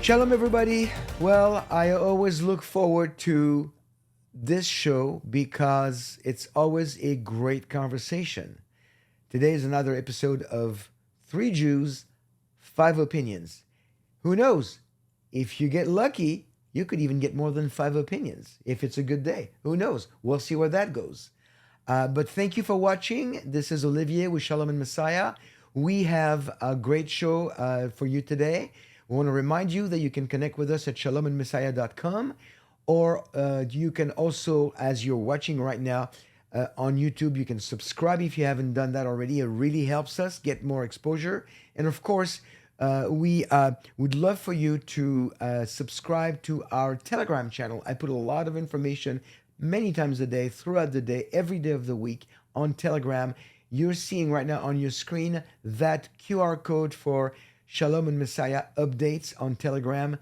Shalom, everybody. Well, I always look forward to this show because it's always a great conversation. Today is another episode of Three Jews, Five Opinions. Who knows? If you get lucky, you could even get more than five opinions if it's a good day. Who knows? We'll see where that goes. But thank you for watching. This is Olivier with Shalom and Messiah. We have a great show for you today. We want to remind you that you can connect with us at shalomandmessiah.com, or you can also, as you're watching right now on YouTube, you can subscribe if you haven't done that already. It really helps us get more exposure. And of course, we would love for you to subscribe to our Telegram channel. I put a lot of information many times a day, throughout the day, every day of the week on Telegram. You're seeing right now on your screen that QR code for Shalom and Messiah updates on Telegram.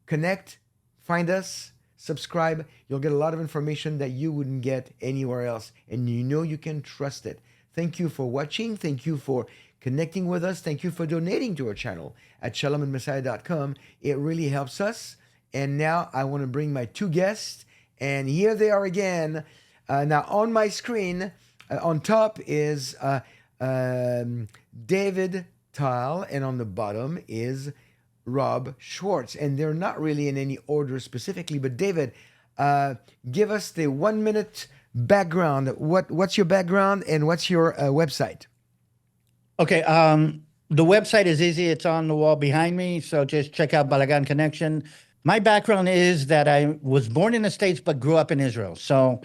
Connect, find us, subscribe. You'll get a lot of information that you wouldn't get anywhere else, and you know you can trust it. Thank you for watching. Thank you for connecting with us. Thank you for donating to our channel at shalomandmessiah.com. It really helps us. And now I want to bring my two guests, and here they are again. Now on my screen, on top is David Tile, and on the bottom is Robb Schwartz. And they're not really in any order specifically, but David, give us the 1 minute background. What's your background and what's your website? Okay, the website is easy. It's on the wall behind me, so just check out Balagan Connection. My background is that I was born in the States but grew up in Israel. So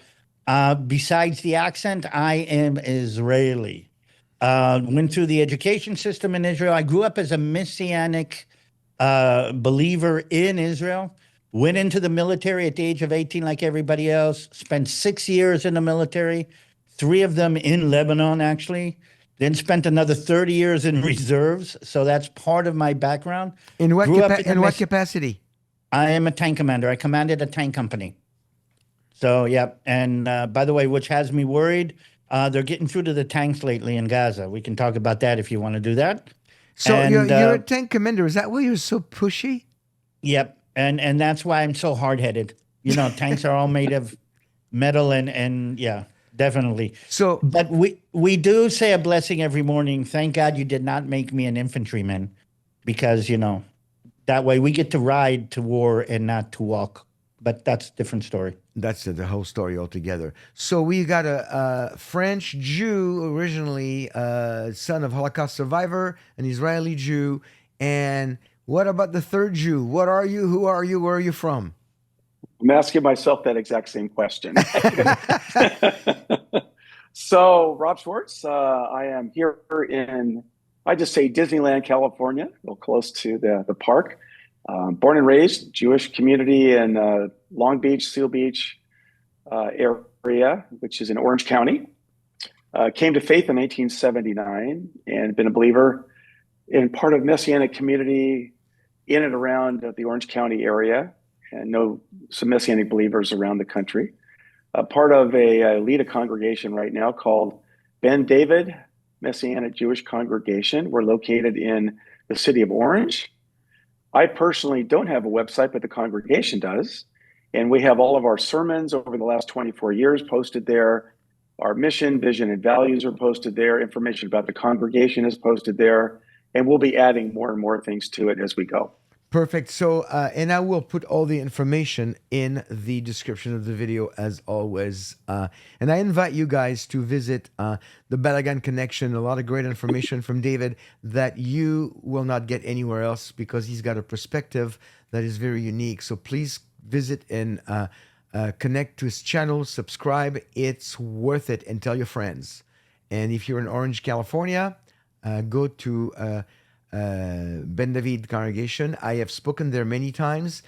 besides the accent, I am Israeli. Went through the education system in Israel. I grew up as a Messianic believer in Israel. Went into the military at the age of 18 like everybody else. Spent 6 years in the military, 3 of them in Lebanon, actually. Then spent another 30 years in reserves. So that's part of my background. In what capacity? I am a tank commander. I commanded a tank company. So, yeah. And by the way, which has me worried, they're getting through to the tanks lately in Gaza. We can talk about that if you want to do that. So you're a tank commander. Is that why you're so pushy? Yep. And that's why I'm so hard-headed. You know, tanks are all made of metal and yeah, definitely. So, but we do say a blessing every morning. Thank God you did not make me an infantryman, because, you know, that way we get to ride to war and not to walk. But that's a different story. That's the whole story altogether. So we got a French Jew originally, son of Holocaust survivor, an Israeli Jew. And what about the third Jew? What are you? Who are you? Where are you from? I'm asking myself that exact same question. So, Robb Schwartz, I am here in, I just say Disneyland, California, a little close to the park. Born and raised, Jewish community in Long Beach, Seal Beach area, which is in Orange County. Came to faith in 1979 and been a believer in part of Messianic community in and around the Orange County area, and know some Messianic believers around the country. Part of lead a congregation right now called Ben David Messianic Jewish Congregation. We're located in the city of Orange. I personally don't have a website, but the congregation does. And we have all of our sermons over the last 24 years posted there. Our mission, vision, and values are posted there. Information about the congregation is posted there. And we'll be adding more and more things to it as we go. Perfect. So, and I will put all the information in the description of the video as always. And I invite you guys to visit the Balagan Connection. A lot of great information from David that you will not get anywhere else, because he's got a perspective that is very unique. So please visit and connect to his channel, subscribe. It's worth it, and tell your friends. And if you're in Orange, California, go to Ben David congregation. I have spoken there many times.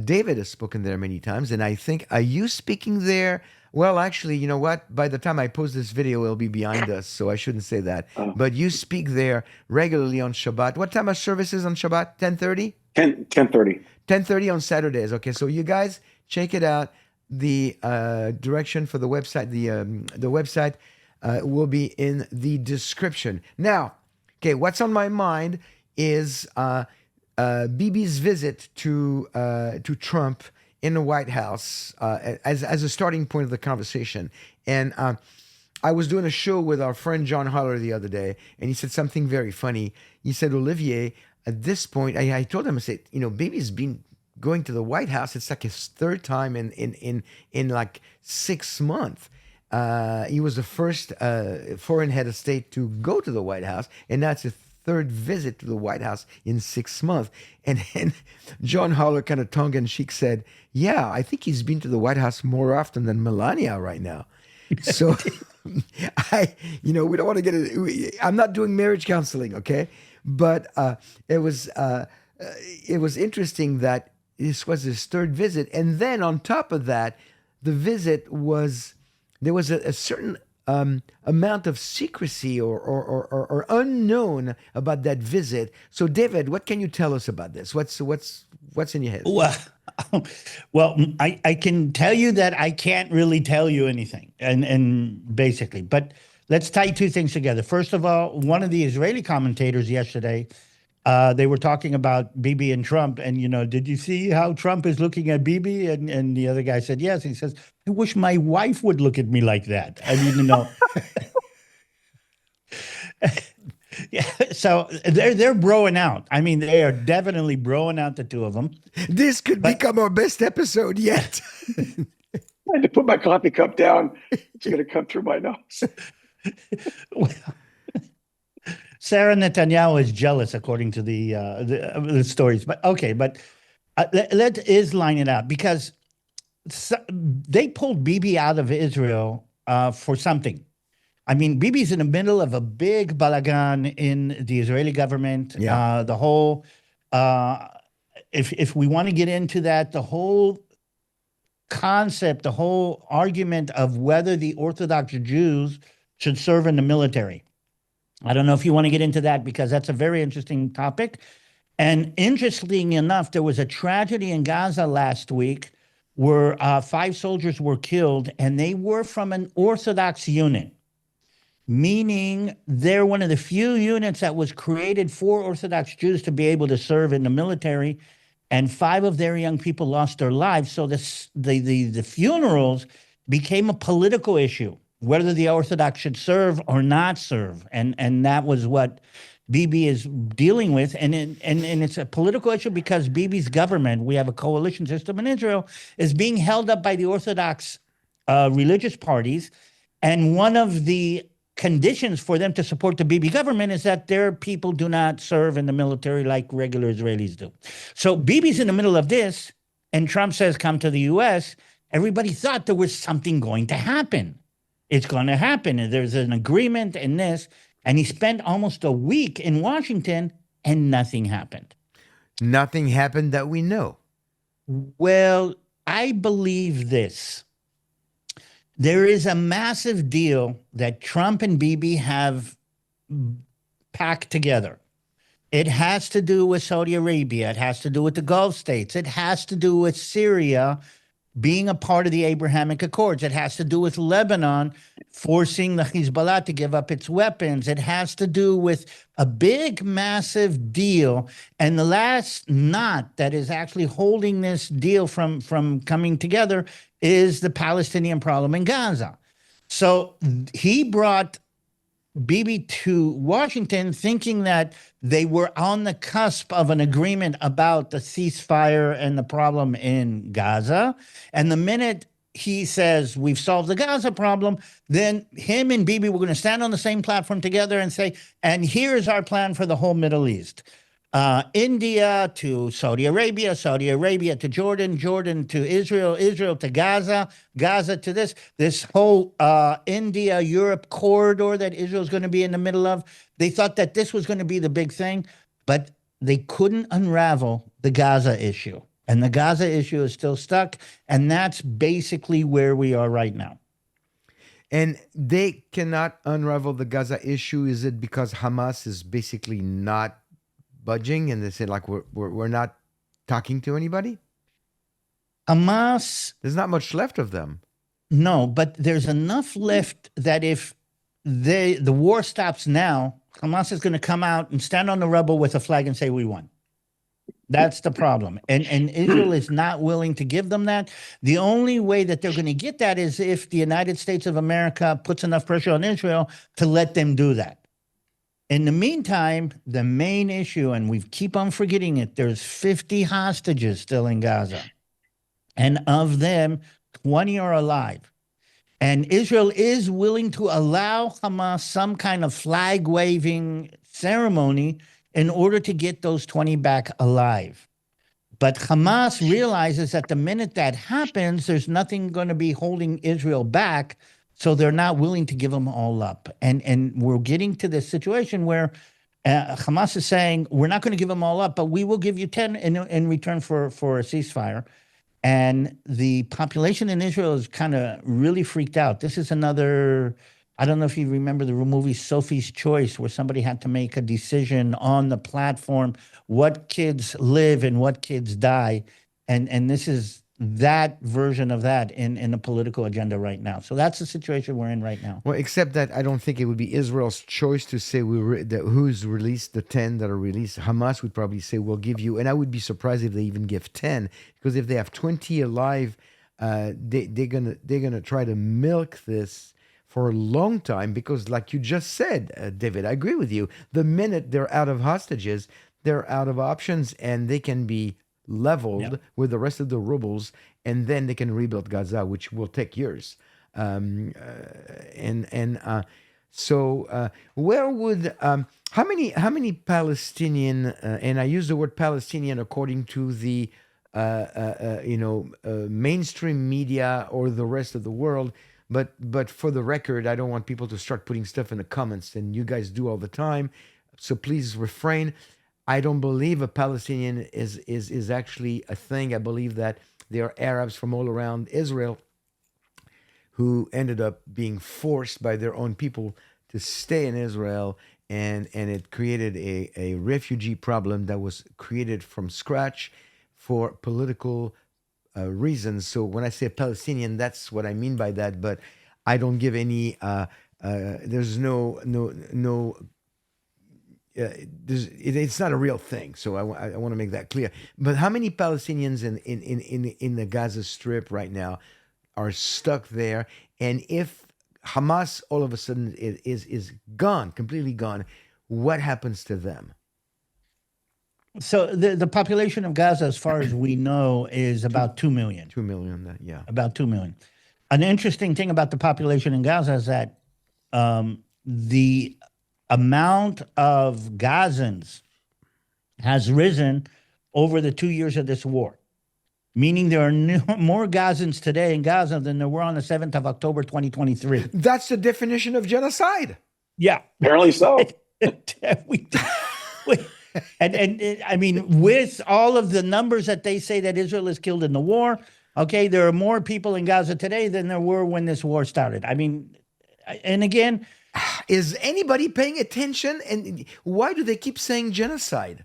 David has spoken there many times. And I think, are you speaking there? Well, actually, you know what? By the time I post this video, it'll be behind us, so I shouldn't say that. But you speak there regularly on Shabbat. What time are services on Shabbat? 10:30? 10:30. 10:30 on Saturdays. Okay, so you guys check it out. The direction for the website, the website will be in the description. Now, okay, what's on my mind is Bibi's visit to Trump in the White House as a starting point of the conversation. And I was doing a show with our friend John Holler the other day, and he said something very funny. He said, Olivier, at this point, I told him, I said, Bibi's been going to the White House. It's like his third time in like 6 months. He was the first foreign head of state to go to the White House, and that's his third visit to the White House in 6 months. And then John Holler, kind of tongue in cheek, said, "Yeah, I think he's been to the White House more often than Melania right now." So, we don't want to get it. I'm not doing marriage counseling, okay? But it was interesting that this was his third visit, and then on top of that, the visit was there was a certain amount of secrecy or unknown about that visit. So, David, what can you tell us about this? What's in your head? Well, I can tell you that I can't really tell you anything, and basically, but let's tie two things together. First of all, one of the Israeli commentators yesterday, they were talking about Bibi and Trump, and did you see how Trump is looking at Bibi? And the other guy said yes. He says, "I wish my wife would look at me like that." I mean, Yeah, so they're broing out. I mean, they are definitely broing out, the two of them. This could become our best episode yet. I had to put my coffee cup down. It's going to come through my nose. Well, Sarah Netanyahu is jealous, according to the stories. But okay, but let's line it out, because they pulled Bibi out of Israel for something. I mean, Bibi's in the middle of a big balagan in the Israeli government. Yeah. The whole, if we want to get into that, the whole concept, the whole argument of whether the Orthodox Jews should serve in the military. I don't know if you want to get into that, because that's a very interesting topic. And interestingly enough, there was a tragedy in Gaza last week where 5 soldiers were killed, and they were from an Orthodox unit. Meaning they're one of the few units that was created for Orthodox Jews to be able to serve in the military, and 5 of their young people lost their lives. So the funerals became a political issue, whether the Orthodox should serve or not serve, and that was what Bibi is dealing with, and it's a political issue because Bibi's government, we have a coalition system in Israel, is being held up by the Orthodox religious parties, and one of the conditions for them to support the Bibi government is that their people do not serve in the military like regular Israelis do. So Bibi's in the middle of this, and Trump says, "Come to the U.S." Everybody thought there was something going to happen. It's going to happen, and there's an agreement in this, and he spent almost a week in Washington, and nothing happened. Nothing happened that we know. Well, I believe this. There is a massive deal that Trump and Bibi have packed together. It has to do with Saudi Arabia. It has to do with the Gulf states. It has to do with Syria being a part of the Abrahamic Accords. It has to do with Lebanon forcing the Hezbollah to give up its weapons. It has to do with a big, massive deal. And the last knot that is actually holding this deal from coming together is the Palestinian problem in Gaza. So he brought Bibi to Washington thinking that they were on the cusp of an agreement about the ceasefire and the problem in Gaza. And the minute he says, "We've solved the Gaza problem," then him and Bibi were going to stand on the same platform together and say, "And here's our plan for the whole Middle East. India to Saudi Arabia to Jordan, Jordan to Israel, Israel to Gaza, Gaza to this whole India-Europe corridor that Israel's going to be in the middle of." They thought that this was going to be the big thing, but they couldn't unravel the Gaza issue. And the Gaza issue is still stuck, and that's basically where we are right now. And they cannot unravel the Gaza issue. Is it because Hamas is basically not budging, and they say, like, we're not talking to anybody? Hamas, there's not much left of them. No, but there's enough left that if the war stops now, Hamas is going to come out and stand on the rubble with a flag and say, "We won." That's the problem. And Israel is not willing to give them that. The only way that they're going to get that is if the United States of America puts enough pressure on Israel to let them do that. In the meantime, the main issue, and we keep on forgetting it, there's 50 hostages still in Gaza. And of them, 20 are alive. And Israel is willing to allow Hamas some kind of flag waving ceremony in order to get those 20 back alive. But Hamas realizes that the minute that happens, there's nothing going to be holding Israel back. So they're not willing to give them all up. And we're getting to this situation where Hamas is saying, we're not going to give them all up, but we will give you 10 in return for a ceasefire. And the population in Israel is kind of really freaked out. This is another, I don't know if you remember the movie Sophie's Choice, where somebody had to make a decision on the platform, what kids live and what kids die. And this is that version of that in the political agenda right now. So that's the situation we're in right now. Well, except that I don't think it would be Israel's choice to say that who's released the 10 that are released. Hamas would probably say, we'll give you, and I would be surprised if they even give 10, because if they have 20 alive, they're gonna try to milk this for a long time, because like you just said, David, I agree with you. The minute they're out of hostages, they're out of options, and they can be leveled with the rest of the roubles, and then they can rebuild Gaza, which will take years. So where would how many Palestinian and I use the word Palestinian according to the mainstream media or the rest of the world, but for the record, I don't want people to start putting stuff in the comments, and you guys do all the time, so please refrain. I don't believe a Palestinian is actually a thing. I believe that there are Arabs from all around Israel who ended up being forced by their own people to stay in Israel, and it created a refugee problem that was created from scratch for political reasons. So when I say Palestinian, that's what I mean by that. But I don't give any. There's no. It's not a real thing, so I want to make that clear. But how many Palestinians in the Gaza Strip right now are stuck there? And if Hamas all of a sudden is gone, completely gone, what happens to them? So the population of Gaza, as far as we know, is about 2 million. 2 million, yeah. About 2 million. An interesting thing about the population in Gaza is that the amount of Gazans has risen over the 2 years of this war, meaning there are more Gazans today in Gaza than there were on the 7th of October, 2023. That's the definition of genocide. Yeah. Apparently so. And I mean, with all of the numbers that they say that Israel has killed in the war, okay, there are more people in Gaza today than there were when this war started. I mean, and again, is anybody paying attention? And why do they keep saying genocide?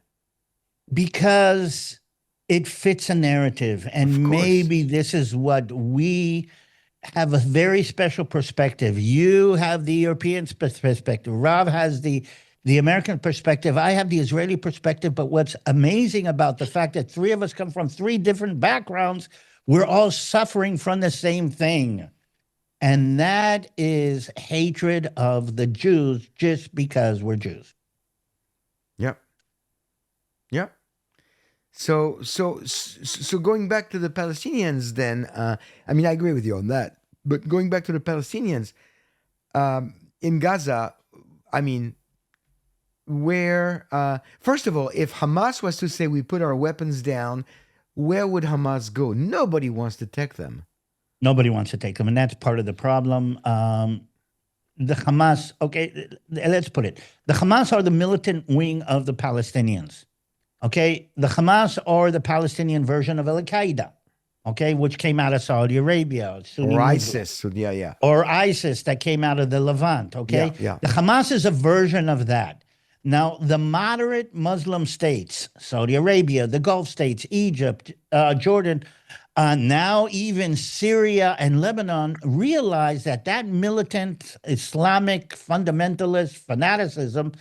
Because it fits a narrative. And maybe this is what we have, a very special perspective. You have the European perspective. Rob has the American perspective. I have the Israeli perspective. But what's amazing about the fact that three of us come from three different backgrounds, we're all suffering from the same thing. And that is hatred of the Jews just because we're Jews. Yep. Yep. So going back to the Palestinians then, I mean, I agree with you on that. But going back to the Palestinians, in Gaza, I mean, where, first of all, if Hamas was to say we put our weapons down, where would Hamas go? Nobody wants to take them. Nobody wants to take them, and that's part of the problem. The Hamas, okay, let's put it. The Hamas are the militant wing of the Palestinians, okay? The Hamas are the Palestinian version of Al-Qaeda, okay, which came out of Saudi Arabia. Or ISIS, yeah. Or ISIS that came out of the Levant, okay? Yeah. The Hamas is a version of that. Now, the moderate Muslim states, Saudi Arabia, the Gulf states, Egypt, Jordan, now even Syria and Lebanon realize that militant Islamic fundamentalist fanaticism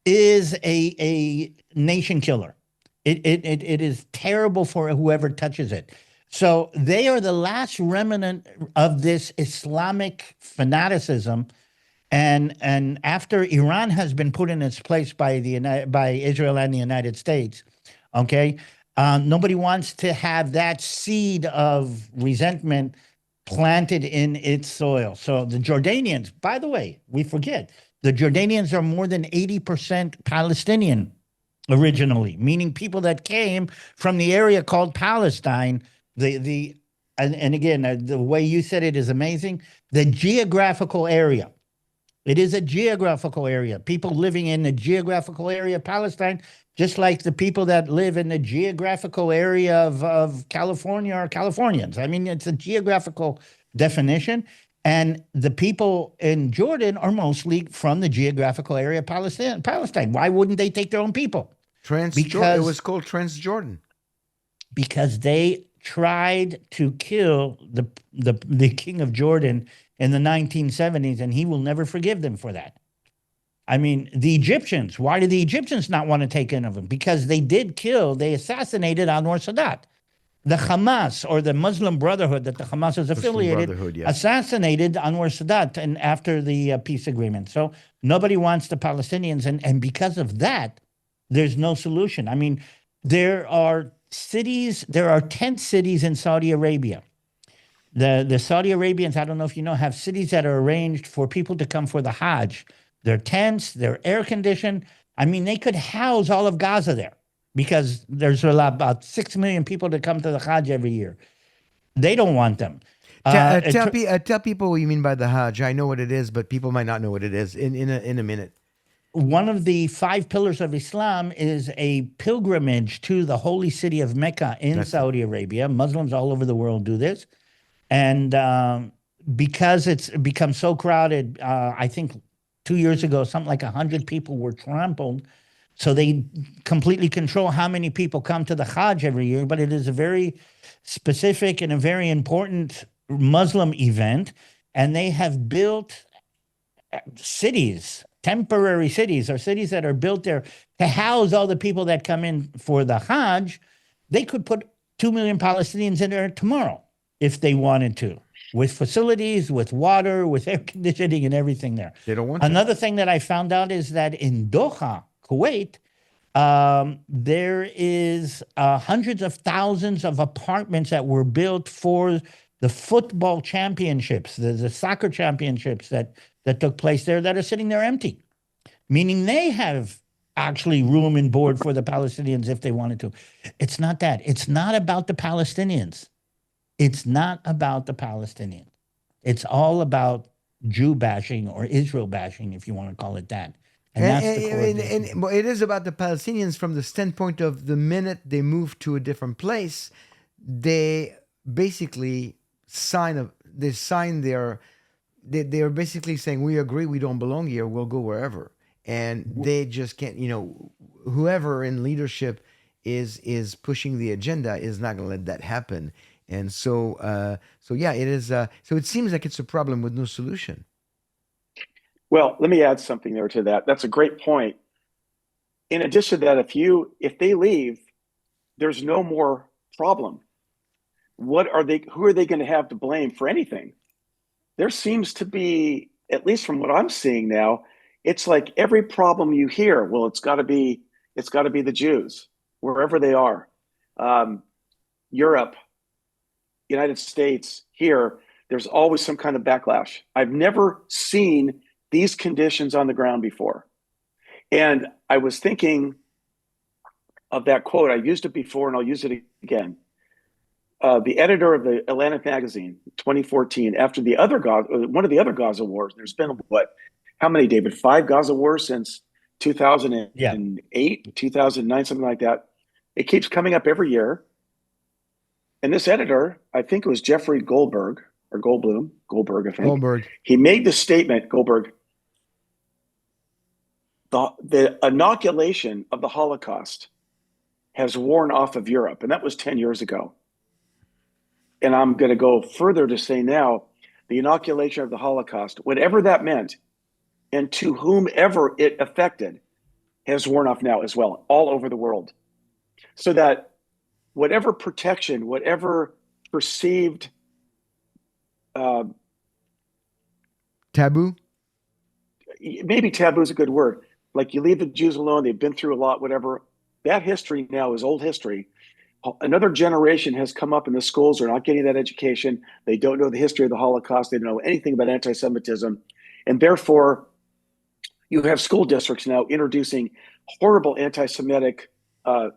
is a nation killer. It is terrible for whoever touches it. So they are the last remnant of this Islamic fanaticism. And after Iran has been put in its place by by Israel and the United States, okay, nobody wants to have that seed of resentment planted in its soil. So the Jordanians, by the way, we forget, the Jordanians are more than 80% Palestinian originally, meaning people that came from the area called Palestine. The and again, the way you said it is amazing. The geographical area. It is a geographical area. People living in the geographical area of Palestine, just like the people that live in the geographical area of California are Californians. I mean, it's a geographical definition. And the people in Jordan are mostly from the geographical area of Palestine. Why wouldn't they take their own people? It was called Transjordan. Because they tried to kill the king of Jordan in the 1970s, and he will never forgive them for that. I mean, the Egyptians, why did the Egyptians not want to take in of them? Because they assassinated Anwar Sadat. The Hamas, or the Muslim Brotherhood that the Hamas is affiliated, yes. assassinated Anwar Sadat after the peace agreement. So nobody wants the Palestinians, and because of that, there's no solution. I mean, there are tent cities in Saudi Arabia. The Saudi Arabians, I don't know if you know, have cities that are arranged for people to come for the Hajj. They're tents, they're air conditioned. I mean, they could house all of Gaza there because there's about 6 million people that come to the Hajj every year. They don't want them. Tell people what you mean by the Hajj. I know what it is, but people might not know what it is in a minute. One of the 5 pillars of Islam is a pilgrimage to the holy city of Mecca in Saudi Arabia. Muslims all over the world do this. And because it's become so crowded, I think 2 years ago, something like 100 people were trampled. So they completely control how many people come to the Hajj every year. But it is a very specific and a very important Muslim event. And they have built cities, temporary cities, or cities that are built there to house all the people that come in for the Hajj. They could put 2 million Palestinians in there tomorrow if they wanted to, with facilities, with water, with air conditioning and everything there. They don't want Another thing that I found out is that in Doha, Kuwait, there is hundreds of thousands of apartments that were built for the football championships, the soccer championships that took place there that are sitting there empty, meaning they have actually room and board for the Palestinians if they wanted to. It's not that. It's not about the Palestinians. It's not about the Palestinians. It's all about Jew bashing or Israel bashing, if you want to call it that. And that's the core of this. Well, it is about the Palestinians from the standpoint of the minute they move to a different place, they basically they're basically saying, we agree, we don't belong here, we'll go wherever. And they just can't, whoever in leadership is pushing the agenda is not going to let that happen. And so yeah, it is. So it seems like it's a problem with no solution. Well, let me add something there to that. That's a great point. In addition to that, if they leave, there's no more problem. Who are they going to have to blame for anything? There seems to be, at least from what I'm seeing now, it's like every problem you hear, well, it's got to be the Jews, wherever they are. Europe, United States, here, there's always some kind of backlash. I've never seen these conditions on the ground before. And I was thinking of that quote. I used it before and I'll use it again. The editor of the Atlantic magazine, 2014, after one of the other Gaza wars, there's been how many, David? 5 Gaza wars since 2008, 2009, something like that. It keeps coming up every year. And this editor, I think it was Jeffrey Goldberg, I think. Goldberg. He made the statement, Goldberg, the inoculation of the Holocaust has worn off of Europe. And that was 10 years ago. And I'm going to go further to say now, the inoculation of the Holocaust, whatever that meant, and to whomever it affected, has worn off now as well, all over the world. so that whatever protection, whatever perceived uh, Taboo? maybe taboo is a good word. Like you leave the Jews alone, they've been through a lot, whatever. That history now is old history. Another generation has come up in the schools. They're not getting that education. They don't know the history of the Holocaust. They don't know anything about anti-Semitism. And therefore, you have school districts now introducing horrible anti-Semitic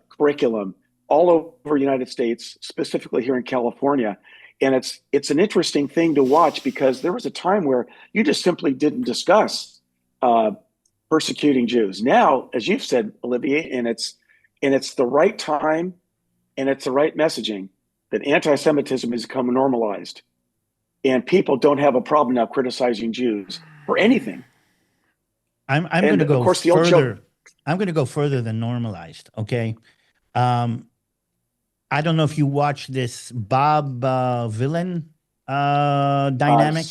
curriculum all over the United States, specifically here in California. And it's an interesting thing to watch because there was a time where you just simply didn't discuss persecuting Jews. Now, as you've said, Olivier, and it's the right time and it's the right messaging that anti-Semitism has become normalized, and people don't have a problem now criticizing Jews for anything. I'm going to of go course, the old further. joke. I'm going to go further than normalized. Okay. I don't know if you watch this Bob Villain dynamic.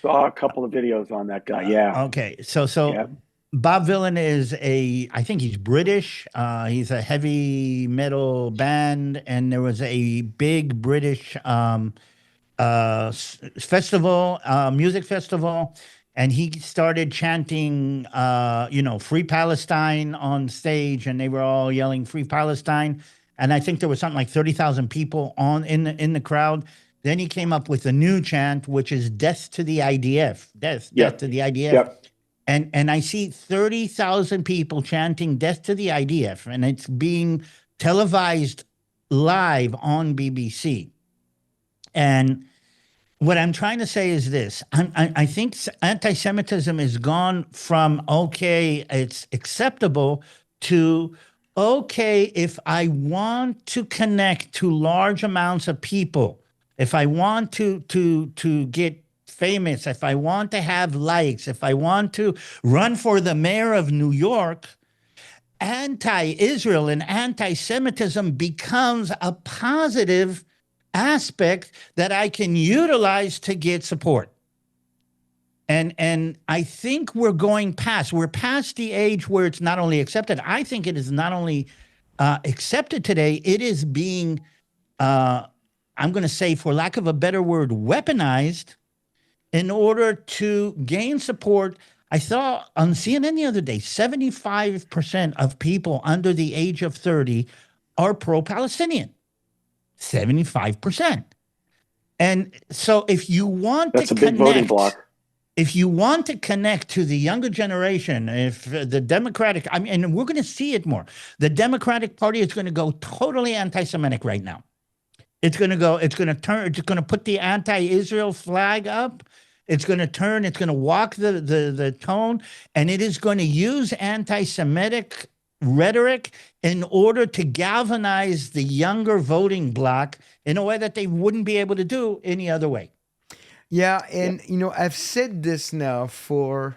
Saw a couple of videos on that guy. Yeah. Okay. So Yeah. Bob Villain is I think he's British. He's a heavy metal band, and there was a big British festival, music festival, and he started chanting, "Free Palestine" on stage, and they were all yelling "Free Palestine." And I think there was something like 30,000 people in the crowd. Then he came up with a new chant, which is "Death to the IDF," death to the IDF. Yep. And I see 30,000 people chanting "Death to the IDF," and it's being televised live on BBC. And what I'm trying to say is this. I think anti-Semitism has gone from, okay, it's acceptable, to, okay, if I want to connect to large amounts of people, if I want to get famous, if I want to have likes, if I want to run for the mayor of New York, anti-Israel and anti-Semitism becomes a positive aspect that I can utilize to get support. And I think we're past the age where it's not only accepted. I think it is not only accepted today, it is being, I'm going to say, for lack of a better word, weaponized in order to gain support. I saw on CNN the other day, 75% of people under the age of 30 are pro-Palestinian. 75%. And so if you want That's to a big voting bloc. if you want to connect to the younger generation, if the Democratic, and we're going to see it more, the Democratic Party is going to go totally anti-Semitic right now. It's going to put the anti-Israel flag up. It's going to walk the tone, and it is going to use anti-Semitic rhetoric in order to galvanize the younger voting bloc in a way that they wouldn't be able to do any other way. Yeah, and I've said this now for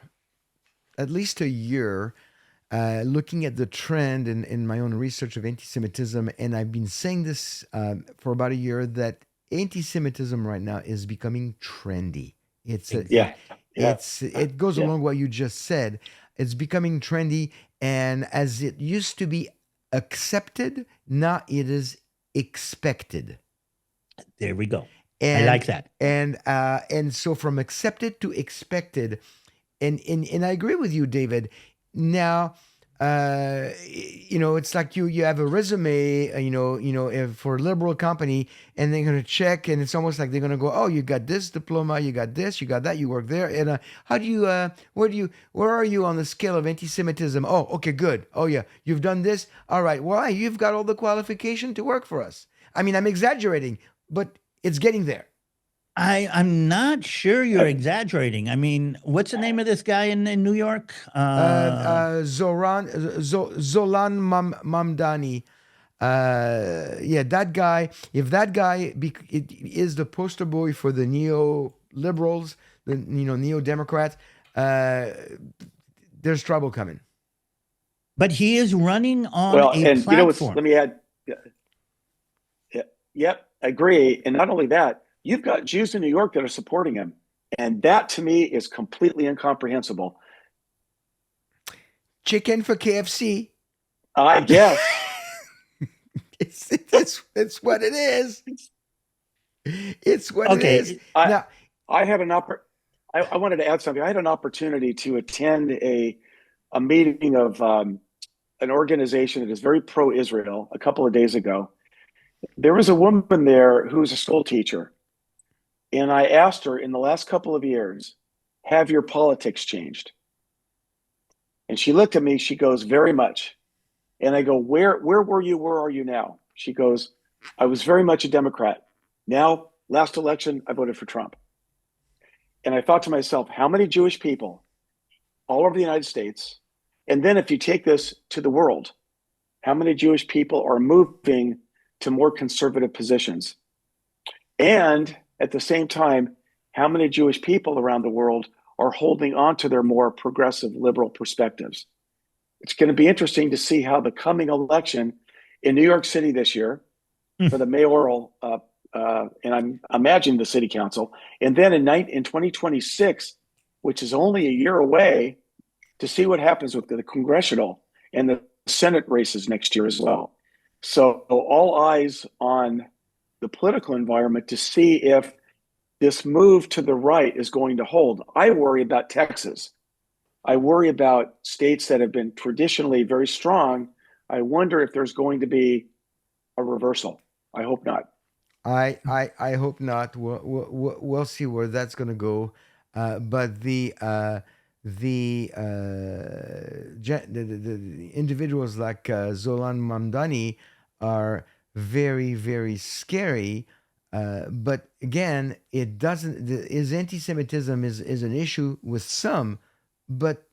at least a year, looking at the trend in my own research of anti-Semitism, and I've been saying this for about a year, that anti-Semitism right now is becoming trendy. It goes along what you just said. It's becoming trendy, and as it used to be accepted, now it is expected. There we go. I like that. And so from accepted to expected, and I agree with you, David. Now, it's like you have a resume, for a liberal company, and they're going to check, and it's almost like they're going to go, oh, you got this diploma, you got this, you got that, you work there, and where are you on the scale of anti-Semitism? Oh, okay, good. Oh yeah, you've done this. All right, why? You've got all the qualification to work for us. I mean, I'm exaggerating, but it's getting there. I'm not sure you're exaggerating. I mean, what's the name of this guy in New York? Zolan Mamdani. That guy. If that guy is the poster boy for the neo-liberals, the neo-Democrats, there's trouble coming. But he is running on a platform. Let me add. Yep, I agree. And not only that, you've got Jews in New York that are supporting him. And that, to me, is completely incomprehensible. Chicken for KFC. I guess. It's what it is. It's what it is. Okay. I Now, I had an I wanted to add something. I had an opportunity to attend a meeting of an organization that is very pro-Israel a couple of days ago. There was a woman there who's a school teacher, and I asked her in the last couple of years, have your politics changed? And she looked at me, she goes, very much. And I go, where were you? Where are you now? She goes, I was very much a Democrat. Now, last election, I voted for Trump. And I thought to myself, how many Jewish people all over the United States, and then if you take this to the world, how many Jewish people are moving to more conservative positions? And at the same time, how many Jewish people around the world are holding on to their more progressive liberal perspectives? It's going to be interesting to see how the coming election in New York City this year for the mayoral, and I'm imagining the city council, and then in 2026, which is only a year away, to see what happens with the congressional and the Senate races next year as well. So all eyes on the political environment to see if this move to the right is going to hold. I worry about Texas. I worry about states that have been traditionally very strong. I wonder if there's going to be a reversal. I hope not. I hope not. We'll see where that's going to go. But the individuals like Zolan Mamdani are very, very scary. But again, it doesn't. Is anti-Semitism is an issue with some, but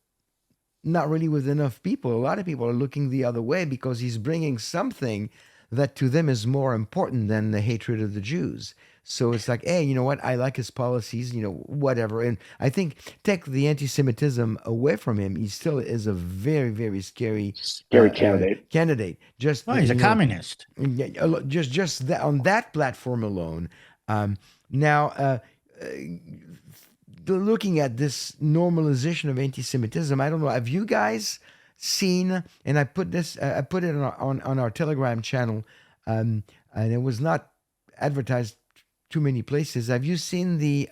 not really with enough people. A lot of people are looking the other way because he's bringing something that to them is more important than the hatred of the Jews. So it's like, hey, you know what? I like his policies, whatever. And I think take the anti-Semitism away from him, he still is a very, very scary Candidate. candidate. Just Well, he's a communist. just that on that platform alone. Now, looking at this normalization of anti-Semitism, I don't know. Have you guys seen? And I put it on our Telegram channel, and it was not advertised too many places. Have you seen the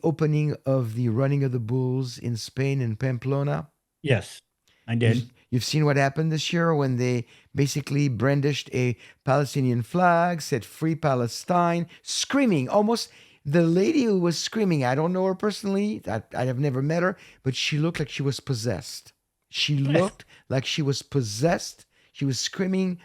opening of the running of the bulls in Spain in Pamplona? Yes, I did. You've seen what happened this year when they basically brandished a Palestinian flag, said "Free Palestine," screaming almost. The lady who was screaming, I don't know her personally. I have never met her, but she looked like she was possessed. She looked like she was possessed. She was screaming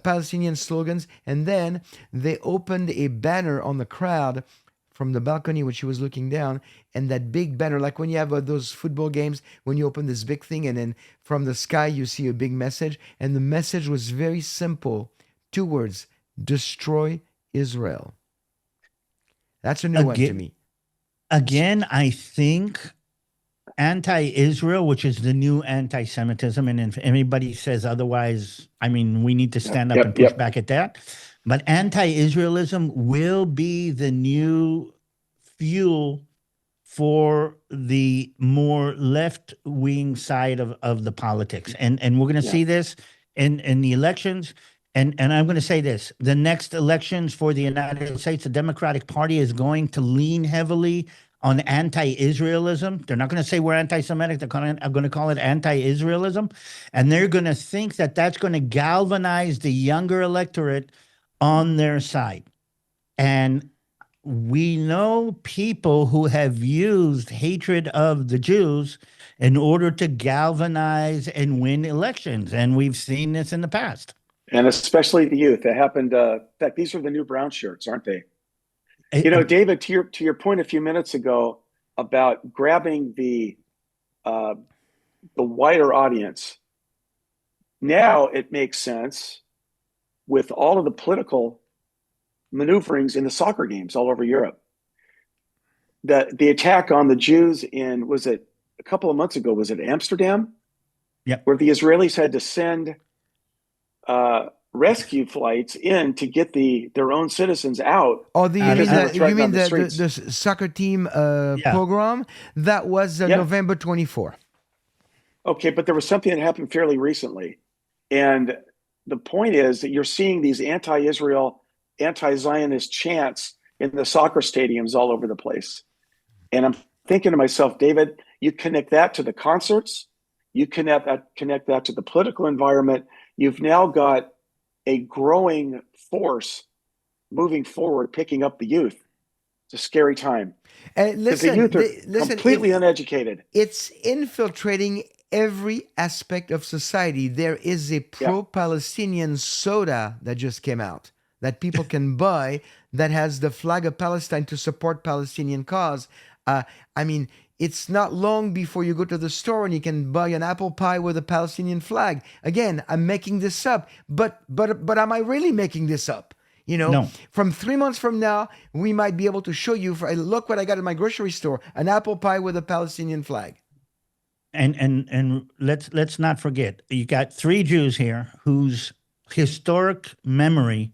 Palestinian slogans. And then they opened a banner on the crowd from the balcony when she was looking down. And that big banner, like when you have those football games, when you open this big thing and then from the sky you see a big message. And the message was very simple. 2 words: destroy Israel. That's a new one to me. Again, I think anti-Israel, which is the new anti-Semitism, and if anybody says otherwise, I mean, we need to stand up and push back at that. But anti-Israelism will be the new fuel for the more left-wing side of the politics. And we're going to see this in the elections. And I'm going to say this: the next elections for the United States, the Democratic Party is going to lean heavily on anti-Israelism. They're not going to say we're anti-Semitic. They're going to call it anti-Israelism. And they're going to think that that's going to galvanize the younger electorate on their side. And we know people who have used hatred of the Jews in order to galvanize and win elections. And we've seen this in the past. And especially the youth. It happened. In fact, these are the new brown shirts, aren't they? David, to your point a few minutes ago about grabbing the wider audience. Now it makes sense with all of the political maneuverings in the soccer games all over Europe. The attack on the Jews was it a couple of months ago? Was it Amsterdam? Yeah, where the Israelis had to send rescue flights in to get their own citizens out. Oh, you mean the soccer team program? That was November 24. Okay, but there was something that happened fairly recently. And the point is that you're seeing these anti-Israel, anti-Zionist chants in the soccer stadiums all over the place. And I'm thinking to myself, David, you connect that to the concerts, you connect that to the political environment. You've now got a growing force moving forward, picking up the youth. It's a scary time. And Because the youth are completely uneducated. It's infiltrating every aspect of society. There is a pro-Palestinian soda that just came out that people can buy that has the flag of Palestine to support Palestinian cause. I mean, it's not long before you go to the store and you can buy an apple pie with a Palestinian flag. Again, I'm making this up, but am I really making this up? You know, No. From 3 months from now, we might be able to show you, look what I got in my grocery store, an apple pie with a Palestinian flag. And let's not forget, you got 3 Jews here whose historic memory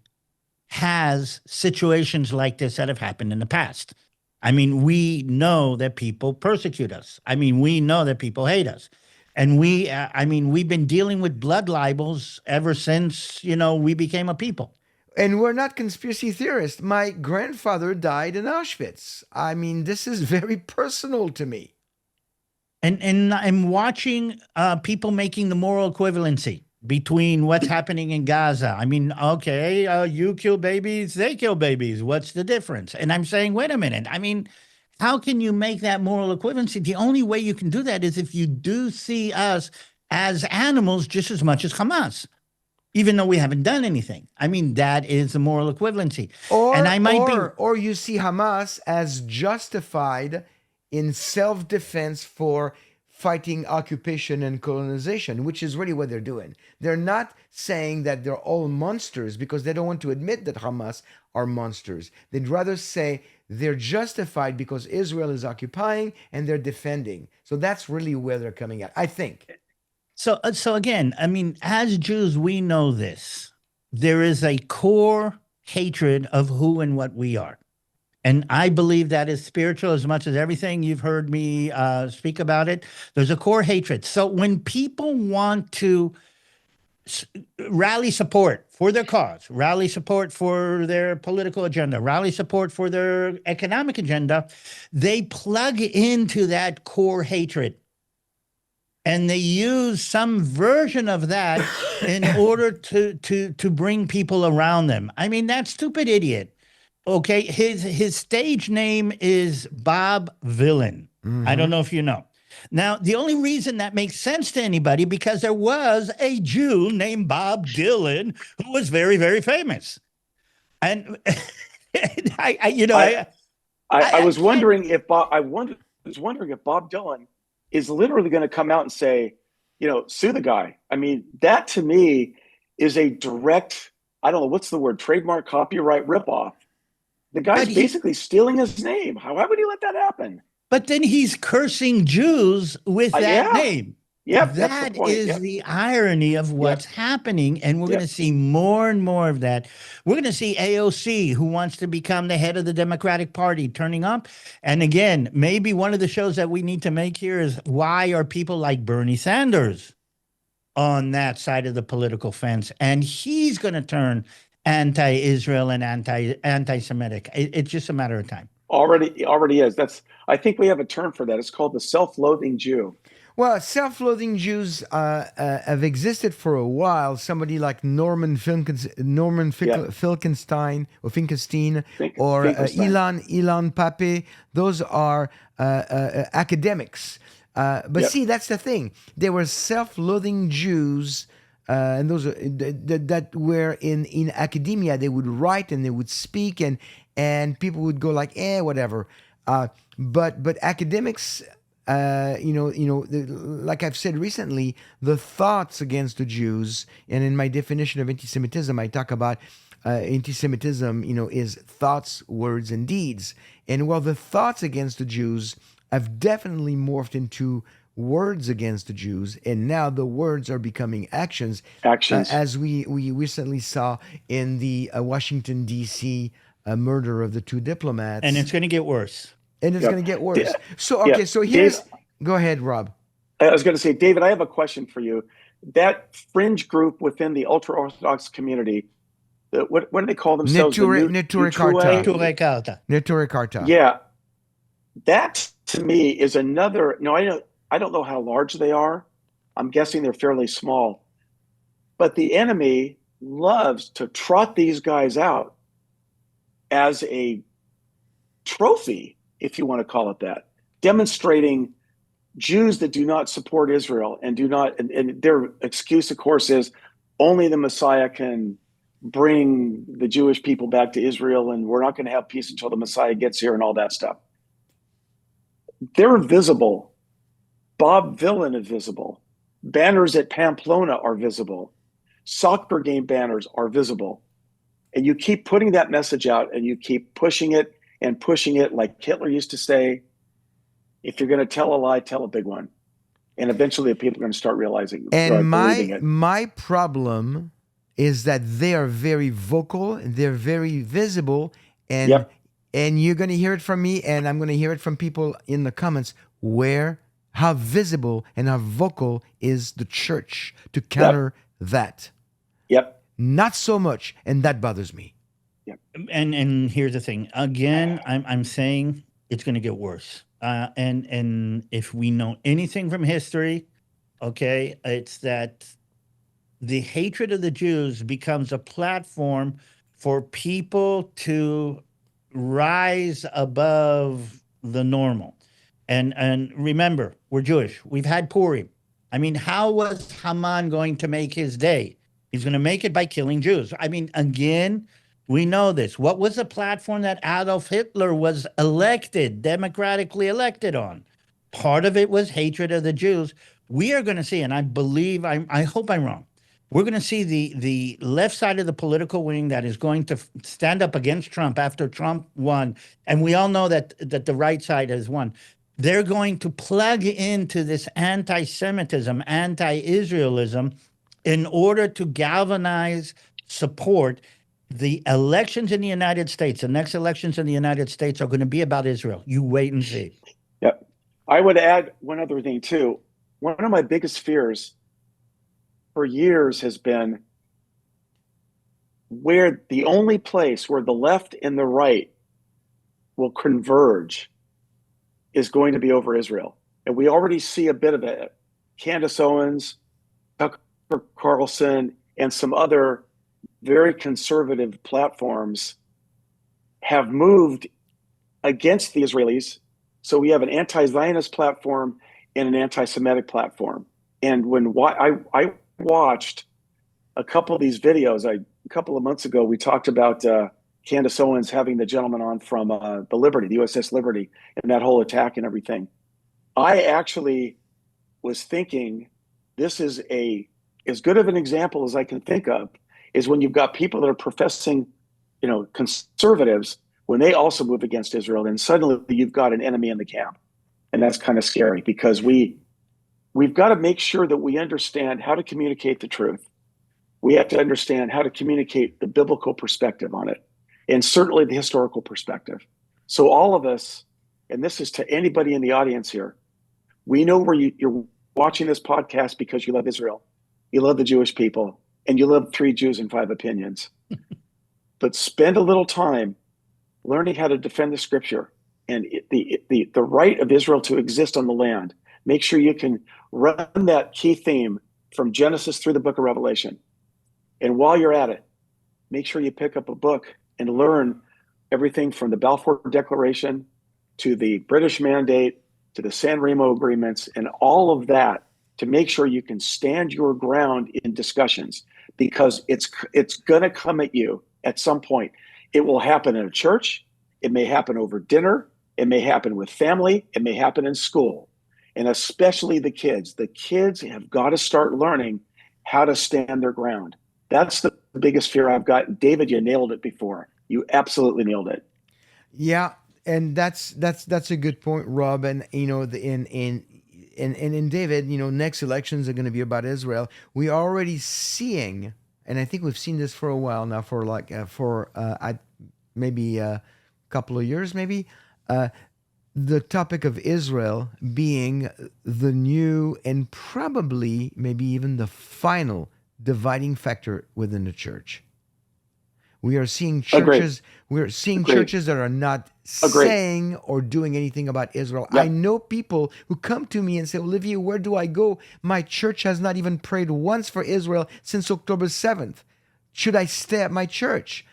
has situations like this that have happened in the past. I mean, we know that people persecute us. I mean, we know that people hate us. And we've been dealing with blood libels ever since, we became a people. And we're not conspiracy theorists. My grandfather died in Auschwitz. I mean, this is very personal to me. And I'm watching people making the moral equivalency between what's happening in Gaza. I mean, okay, you kill babies, they kill babies. What's the difference? And I'm saying, wait a minute. I mean, how can you make that moral equivalency? The only way you can do that is if you do see us as animals just as much as Hamas, even though we haven't done anything. I mean, that is the moral equivalency. Or you see Hamas as justified in self-defense for fighting occupation and colonization, which is really what they're doing. They're not saying that they're all monsters because they don't want to admit that Hamas are monsters. They'd rather say they're justified because Israel is occupying and they're defending. So that's really where they're coming at, I think. So again, I mean, as Jews, we know this. There is a core hatred of who and what we are. And I believe that is spiritual as much as everything. You've heard me speak about it. There's a core hatred. So when people want to rally support for their cause, rally support for their political agenda, rally support for their economic agenda, they plug into that core hatred. And they use some version of that in order to bring people around them. I mean, that stupid idiot. Okay, his stage name is Bob Villain. Mm-hmm. I don't know if you know. Now, the only reason that makes sense to anybody because there was a Jew named Bob Dylan who was very, very famous. And I was wondering if Bob Dylan is literally going to come out and say, sue the guy. I mean, that to me is a direct, I don't know, what's the word, trademark copyright ripoff. The guy's basically stealing his name. Why would he let that happen? But then he's cursing Jews with that name. Yeah, that is the irony of what's happening. And we're going to see more and more of that. We're going to see AOC, who wants to become the head of the Democratic Party, turning up. And again, maybe one of the shows that we need to make here is why are people like Bernie Sanders on that side of the political fence? And he's going to turn anti-Israel and anti-Semitic. It's just a matter of time. Already is. I think we have a term for that. It's called the self-loathing Jew. Well, self-loathing Jews have existed for a while. Somebody like Norman Finkelstein or Ilan Pape. Those are academics. But see, that's the thing. They were self-loathing Jews. And those that were in academia. They would write and they would speak, and people would go like, whatever. But academics, like I've said recently, the thoughts against the Jews, and in my definition of anti-Semitism, I talk about anti-Semitism, is thoughts, words, and deeds. And while the thoughts against the Jews have definitely morphed into words against the Jews, and now the words are becoming actions. As we recently saw in the Washington, D.C. Murder of the 2 diplomats. And it's going to get worse. Going to get worse. So here's... Go ahead, Rob. I was going to say, David, I have a question for you. that fringe group within the ultra Orthodox community, what do they call themselves? The Neture Karta. Neturei? Neture Karta. Yeah, that to me is another. No, I don't know how large they are. I'm guessing they're fairly small. But the enemy loves to trot these guys out as a trophy, if you want to call it that, demonstrating Jews that do not support Israel and do not, and their excuse, of course, is only the Messiah can bring the Jewish people back to Israel, and we're not going to have peace until the Messiah gets here and all that stuff. They're visible. Bob Villain is visible. Banners at Pamplona are visible. Soccer game banners are visible. And you keep putting that message out and you keep pushing it like Hitler used to say, if you're going to tell a lie, tell a big one. And eventually people are going to start realizing and believing it. My problem is that they are very vocal, they're very visible, and and you're going to hear it from me, and I'm going to hear it from people in the comments how visible and how vocal is the church to counter that. Yep. Not so much, and that bothers me. Yep. And here's the thing. Again, I'm saying it's going to get worse. And if we know anything from history, okay, it's that the hatred of the Jews becomes a platform for people to rise above the normal. And remember, we're Jewish. We've had Purim. I mean, how was Haman going to make his day? He's going to make it by killing Jews. I mean, again, we know this. What was the platform that Adolf Hitler was democratically elected on? Part of it was hatred of the Jews. We are going to see, and I believe, I hope I'm wrong, we're going to see the left side of the political wing that is going to stand up against Trump after Trump won. And we all know that the right side has won. They're going to plug into this anti-Semitism, anti-Israelism in order to galvanize support. The elections in the United States, the next elections in the United States are going to be about Israel. You wait and see. Yep. I would add one other thing too. One of my biggest fears for years has been where the only place where the left and the right will converge is going to be over Israel. And we already see a bit of it. Candace Owens, Tucker Carlson, and some other very conservative platforms have moved against the Israelis. So we have an anti-Zionist platform and an anti-Semitic platform. And when I watched a couple of these videos, a couple of months ago, we talked about Candace Owens having the gentleman on from the Liberty, the USS Liberty, and that whole attack and everything. I actually was thinking this is as good of an example as I can think of, is when you've got people that are professing, conservatives, when they also move against Israel, and suddenly you've got an enemy in the camp. And that's kind of scary because we've got to make sure that we understand how to communicate the truth. We have to understand how to communicate the biblical perspective on it, and certainly the historical perspective. So all of us, and this is to anybody in the audience here, we know where you're watching this podcast because you love Israel, you love the Jewish people, and you love 3 Jews and 5 opinions. But spend a little time learning how to defend the scripture and the right of Israel to exist on the land. Make sure you can run that key theme from Genesis through the book of Revelation. And while you're at it, make sure you pick up a book and learn everything from the Balfour Declaration to the British Mandate to the San Remo agreements and all of that to make sure you can stand your ground in discussions, because it's going to come at you at some point. It will happen in a church. It may happen over dinner. It may happen with family. It may happen in school. And especially the kids. The kids have got to start learning how to stand their ground. That's the biggest fear I've got. David, you nailed it before. You absolutely nailed it. Yeah, and that's a good point, Rob. And in David, next elections are going to be about Israel. We are already seeing, and I think we've seen this for a while now, for maybe a couple of years, maybe the topic of Israel being the new and probably maybe even the final dividing factor within the church. We are seeing Agreed. churches. We're seeing Agreed. churches that are not Agreed. saying or doing anything about Israel. I Yep. know people who come to me and say, Olivier, where do I go? My church has not even prayed once for Israel since October 7th. Should I stay at my church?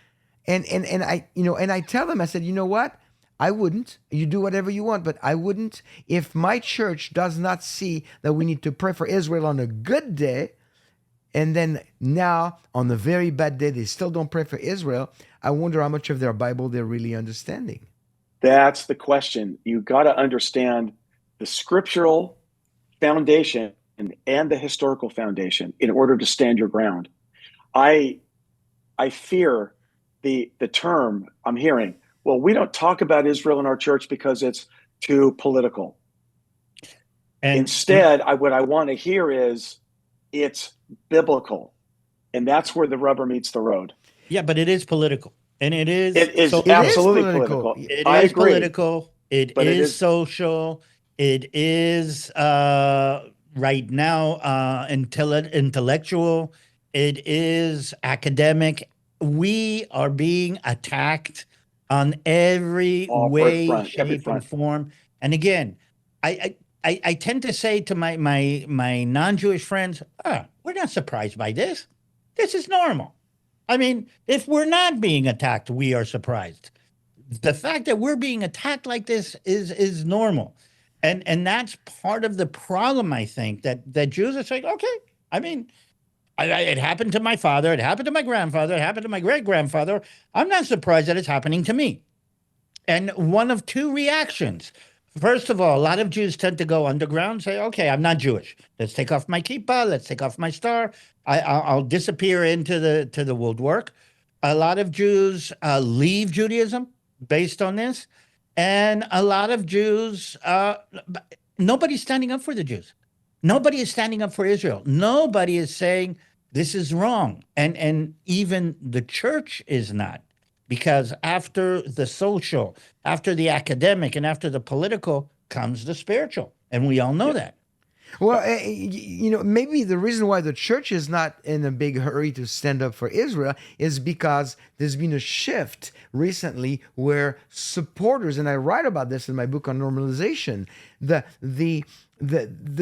And I tell them, I said, you know what? I wouldn't. You do whatever you want, but I wouldn't. If my church does not see that we need to pray for Israel on a good day, and then now, on the very bad day, they still don't pray for Israel. I wonder how much of their Bible they're really understanding. That's the question. You got to understand the scriptural foundation and the historical foundation in order to stand your ground. I fear the term I'm hearing. Well, we don't talk about Israel in our church because it's too political. And Instead, what I want to hear is it's biblical, and that's where the rubber meets the road. yeah, but it is political, and it is It is social. absolutely political. political. It I is agree. political. It But it is is- social. It is right now intellectual. It is academic. We are being attacked on every All way, front, every shape, and front. form. And again, I tend to say to my non-Jewish friends, we're not surprised by this. This is normal. I mean, if we're not being attacked, we are surprised. The fact that we're being attacked like this is normal. And that's part of the problem, I think, that Jews are saying, okay, I mean, it happened to my father, it happened to my grandfather, it happened to my great-grandfather. I'm not surprised that it's happening to me. And one of two reactions. First of all, a lot of Jews tend to go underground, say, okay, I'm not Jewish. Let's take off my kippah, let's take off my star. I'll disappear into the woodwork. A lot of Jews leave Judaism based on this. And a lot of Jews, nobody's standing up for the Jews. Nobody is standing up for Israel. Nobody is saying this is wrong. And even the church is not. Because after the social, after the academic, and after the political comes the spiritual. And we all know that. Well, maybe the reason why the church is not in a big hurry to stand up for Israel is because there's been a shift recently where supporters, and I write about this in my book on normalization, the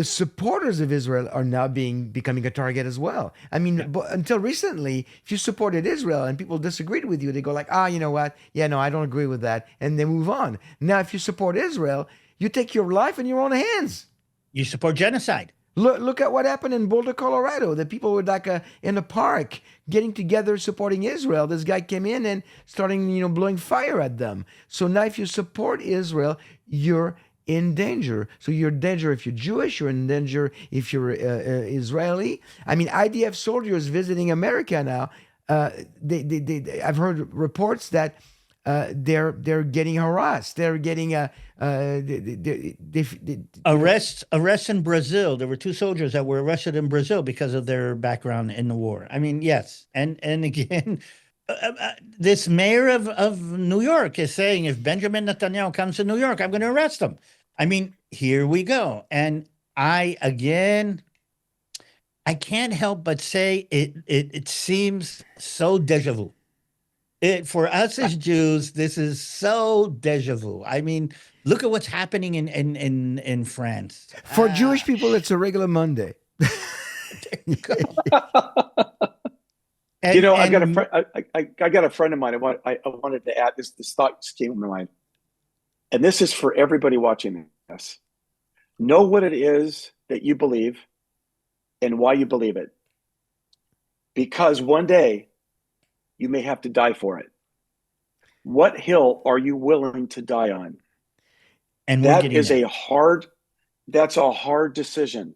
supporters of Israel are now becoming a target as well. I mean, but until recently, if you supported Israel and people disagreed with you, they go like, you know what? Yeah, no, I don't agree with that. And they move on. Now, if you support Israel, you take your life in your own hands. You support genocide. Look at what happened in Boulder, Colorado. The people were like in a park getting together supporting Israel. This guy came in and starting, blowing fire at them. So now if you support Israel, you're in danger. So you're in danger if you're Jewish, you're in danger if you're Israeli. I mean, IDF soldiers visiting America now, I've heard reports that they're getting harassed. They're getting arrests in Brazil. There were 2 soldiers that were arrested in Brazil because of their background in the war. I mean, yes, and again, this mayor of New York is saying if Benjamin Netanyahu comes to New York, I'm going to arrest him. I mean, here we go. And I can't help but say it seems so deja vu. For us as Jews, this is so deja vu. I mean, look at what's happening in France. For Jewish people, it's a regular Monday. I got a friend of mine. I wanted to add this thought just came to my mind, and this is for everybody watching this. Know what it is that you believe, and why you believe it, because one day you may have to die for it. What hill are you willing to die on? And that's a hard decision.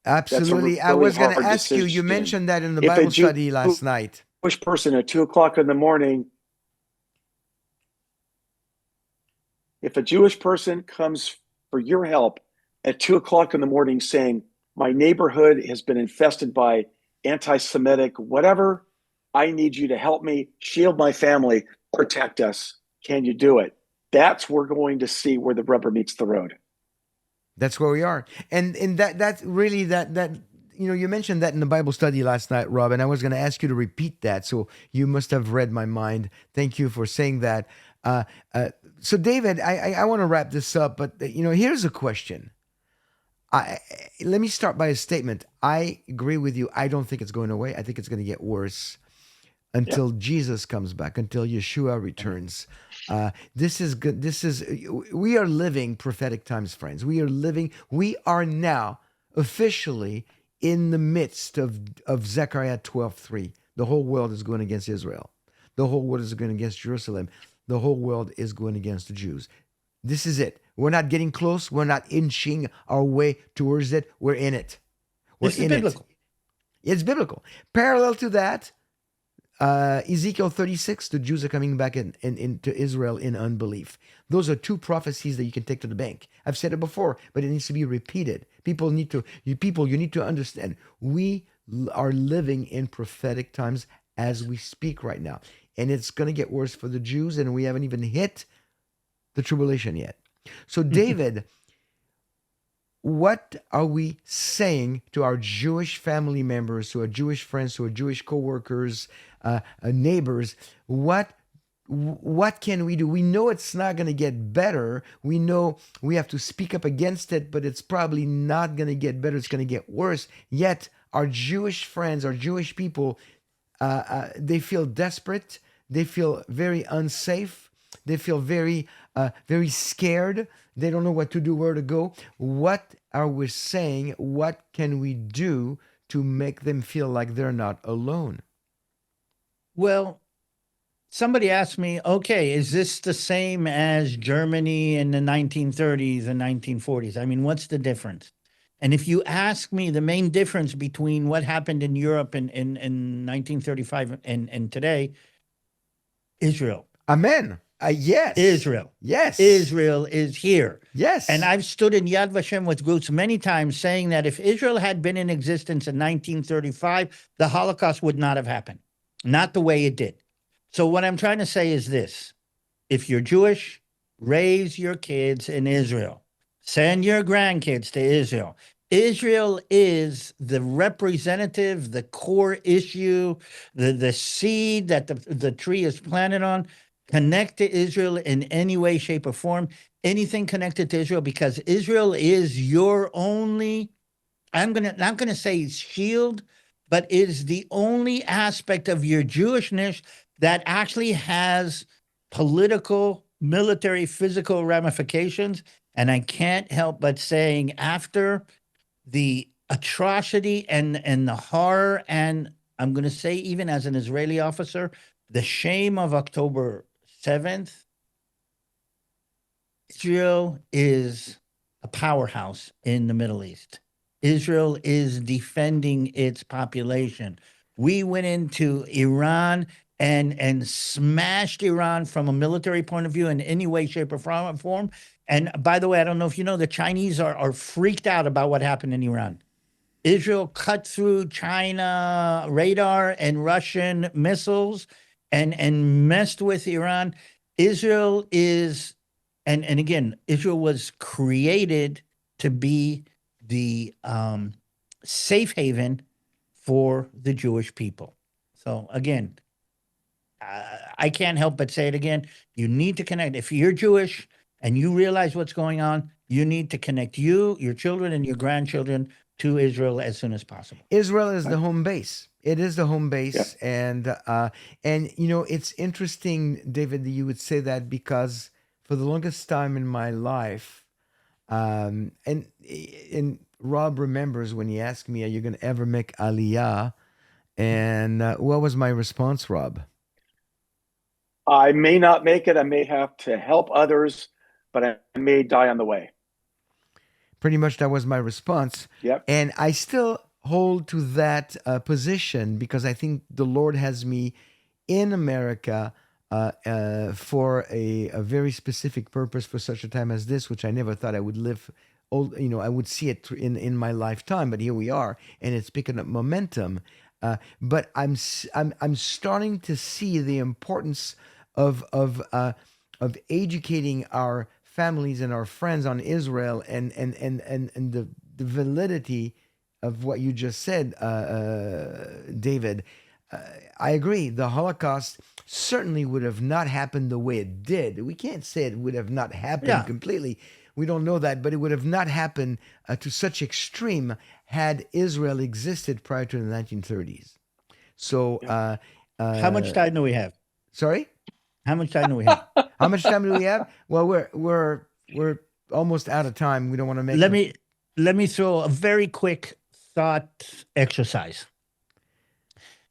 Absolutely. Really I was going to ask decision. you mentioned that in the Bible study last night. Jewish person at 2:00 in the morning, if a Jewish person comes for your help at 2:00 in the morning saying, my neighborhood has been infested by anti-Semitic, whatever, I need you to help me, shield my family, protect us. Can you do it? that's we're going to see where the rubber meets the road. That's where we are. And that really that you mentioned that in the Bible study last night, Rob, and I was going to ask you to repeat that. So you must have read my mind. Thank you for saying that. Uh, so David, I want to wrap this up, but here's a question. I Let me start by a statement. I agree with you. I don't think it's going away. I think it's going to get worse Yeah. until Jesus comes back, until Yeshua returns. This is good. We are living prophetic times, friends. We are now officially in the midst of Zechariah 12:3. The whole world is going against Israel. The whole world is going against Jerusalem. The whole world is going against the Jews. This is it. We're not getting close. We're not inching our way towards it. We're in it. We're This is in biblical. it. It's biblical. Parallel to that, Ezekiel 36, the Jews are coming back into Israel in unbelief. Those are two prophecies that you can take to the bank. I've said it before, but it needs to be repeated. You need to understand. We are living in prophetic times as we speak right now. And it's going to get worse for the Jews, and we haven't even hit the tribulation yet. So, David, what are we saying to our Jewish family members, to our Jewish friends, to our Jewish coworkers, neighbors? What can we do? We know it's not going to get better. We know we have to speak up against it, but it's probably not going to get better. It's going to get worse. Yet our Jewish friends, our Jewish people, they feel desperate. They feel very unsafe. They feel very, very scared. They don't know what to do, where to go. What are we saying? What can we do to make them feel like they're not alone? Well, somebody asked me, okay, is this the same as Germany in the 1930s and 1940s? I mean, what's the difference? And if you ask me the main difference between what happened in Europe in 1935 and today, Israel. Amen. Yes. Israel. Yes. Israel is here. Yes. And I've stood in Yad Vashem with groups many times saying that if Israel had been in existence in 1935, the Holocaust would not have happened. Not the way it did. So what I'm trying to say is this. If you're Jewish, raise your kids in Israel. Send your grandkids to Israel. Israel is the representative, the core issue, the seed that the tree is planted on. Connect to Israel in any way, shape, or form. Anything connected to Israel, because Israel is your only, I'm not gonna say shield, but is the only aspect of your Jewishness that actually has political, military, physical ramifications. And I can't help but saying, after the atrocity and the horror, and I'm going to say, even as an Israeli officer, the shame of October 7th, Israel is a powerhouse in the Middle East. Israel is defending its population. We went into Iran and smashed Iran from a military point of view in any way, shape, or form. And by the way, I don't know if you know, the Chinese are freaked out about what happened in Iran. Israel cut through China radar and Russian missiles and messed with Iran. Israel is, and again, Israel was created to be the safe haven for the Jewish people. So again, I can't help but say it again. You need to connect. If you're Jewish and you realize what's going on, you need to connect you, your children, and your grandchildren to Israel as soon as possible. Israel is the home base. It is the home base, Yeah. and it's interesting, David, that you would say that, because for the longest time in my life, and Rob remembers when he asked me, "Are you going to ever make Aliyah?" And what was my response, Rob? I may not make it. I may have to help others, but I may die on the way. Pretty much that was my response. Yep. And I still hold to that position, because I think the Lord has me in America for a very specific purpose, for such a time as this, which I never thought I would live. I would see it in my lifetime, but here we are, and it's picking up momentum. But I'm starting to see the importance of of educating our families and our friends on Israel and the validity of what you just said, David. I agree. The Holocaust certainly would have not happened the way it did. We can't say it would have not happened Yeah. completely. We don't know that, but it would have not happened to such extreme had Israel existed prior to the 1930s. So, How much time do we have? sorry, How much time do we have? how much time do we have? Well, we're almost out of time. We don't want to make Let me throw a very quick thought exercise.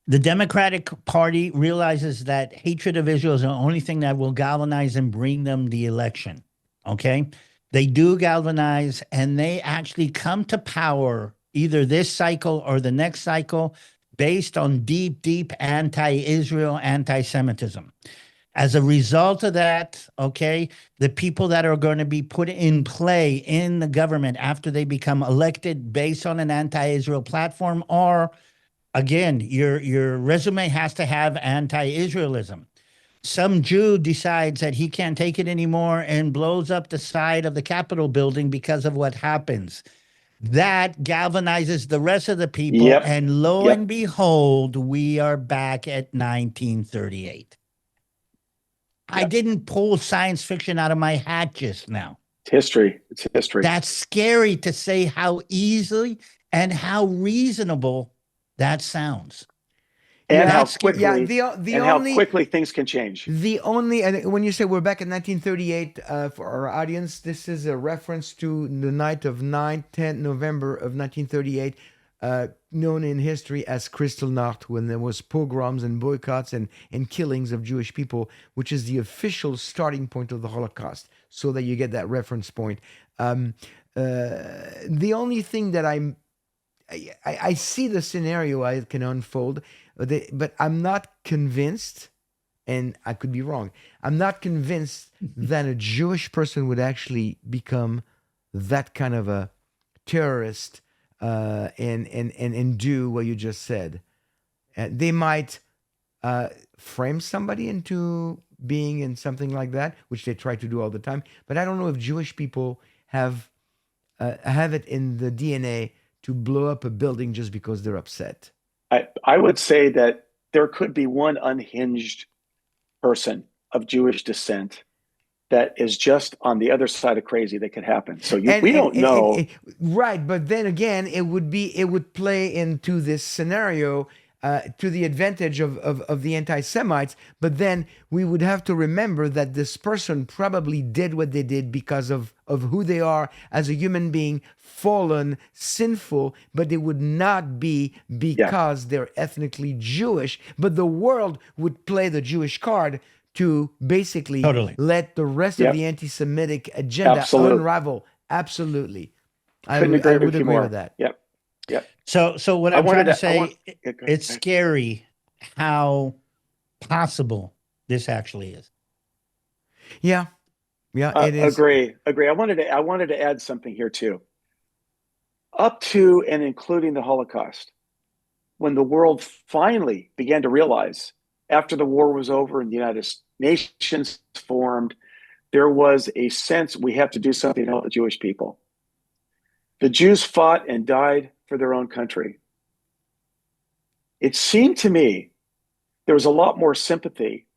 The Democratic Party realizes that hatred of Israel is the only thing that will galvanize and bring them the election. Okay? They do galvanize, and they actually come to power either this cycle or the next cycle based on deep, deep anti-Israel, anti-Semitism. As a result of that, okay, the people that are going to be put in play in the government after they become elected based on an anti-Israel platform are, again, your resume has to have anti-Israelism. Some Jew decides that he can't take it anymore and blows up the side of the Capitol building because of what happens. That galvanizes the rest of the people, Yep. and lo Yep. and behold, we are back at 1938. I Yep. didn't pull science fiction out of my hat just now. It's history. It's history. That's scary to say how easily and how reasonable that sounds. and Yeah, how that's scary. quickly yeah. The and only how quickly things can change. The only, and when you say we're back in 1938, for our audience, this is a reference to the night of 9-10 November of 1938, known in history as Kristallnacht, when there was pogroms and boycotts and killings of Jewish people, which is the official starting point of the Holocaust, so that you get that reference point. The only thing that I see the scenario I can unfold, but I'm not convinced, and I could be wrong. I'm not convinced that a Jewish person would actually become that kind of a terrorist and do what you just said. They might frame somebody into being in something like that, which they try to do all the time. But I don't know if Jewish people have it in the DNA to blow up a building just because they're upset. I would say that there could be one unhinged person of Jewish descent that is just on the other side of crazy that could happen. So we don't know. Right, but then again, it would play into this scenario to the advantage of the anti-Semites. But then we would have to remember that this person probably did what they did because of who they are as a human being, fallen, sinful, but it would not be because they're ethnically Jewish. But the world would play the Jewish card to basically let the rest of the anti-Semitic agenda unravel. Absolutely. I would agree with that. Yep. So what I'm trying to say, it's scary how possible this actually is. Yeah, it is. Agree. I wanted to add something here too. Up to and including the Holocaust, when the world finally began to realize, after the war was over and the United Nations formed, there was a sense we have to do something to help the Jewish people. The Jews fought and died for their own country. It seemed to me there was a lot more sympathy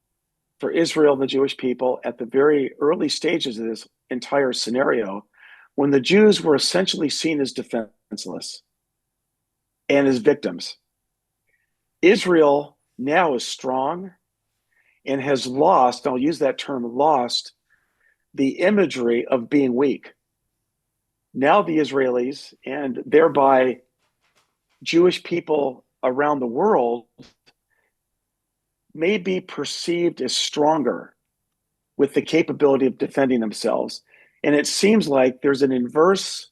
for Israel and the Jewish people at the very early stages of this entire scenario, when the Jews were essentially seen as defenseless and as victims. Israel now is strong and has lost, I'll use that term, lost, the imagery of being weak. Now the Israelis, and thereby Jewish people around the world, may be perceived as stronger with the capability of defending themselves. And it seems like there's an inverse